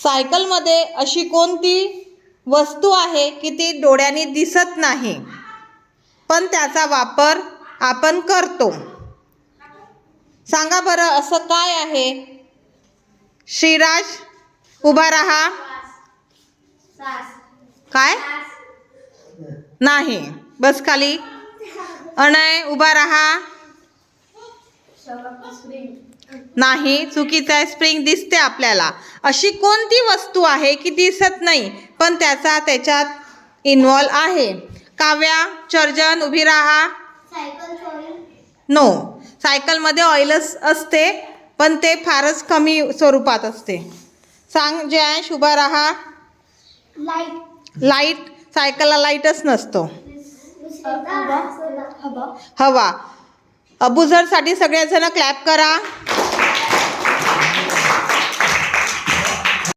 सायकलमध्ये अशी कोणती वस्तू आहे की ती डोळ्यांनी दिसत नाही पण त्याचा वापर आपण करतो? सांगा बरं, असं काय आहे? श्रीराज, उभा राहा. काय? नाही, बस खाली. अनय, उभा रहा. नाही, चुकीचं आहे. स्प्रिंग दिसते आपल्याला. अशी कोणती वस्तू आहे की दिसत नाही पण त्याच्यात इन्व्हॉल्व आहे? काव्या, चर्जन, उभी राहा. नो, सायकलमध्ये ऑइलच असते पण ते फारच कमी स्वरूपात असते. सांग जयश, उभा राहा. लाईट. सायकलला लाईटच नसतो. हवा. बुझरसाठी सगळेजण क्लॅप करा.